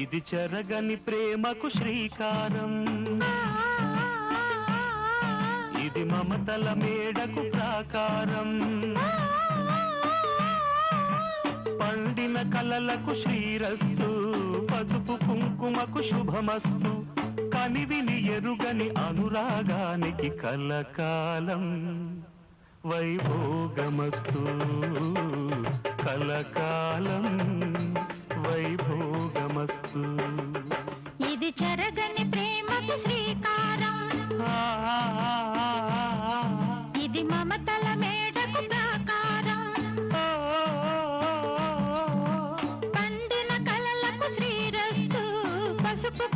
ఇది చెరగని ప్రేమకు శ్రీకారం, ఇది మమతల మేడకు ప్రాకారం, పండిన కలలకు శ్రీరస్తు, పసుపు కుంకుమకు శుభమస్తు, కనివిని ఎరుగని అనురాగానికి కలకాలం వైభోగమస్తు, కలకాలం వైభోగమస్తు. ఇది చెరగని ప్రేమకు శ్రీకారం, ఇది మమతల మేడకు ప్రాకారం, పండిన కలలకు శ్రీరస్తు, పసుపు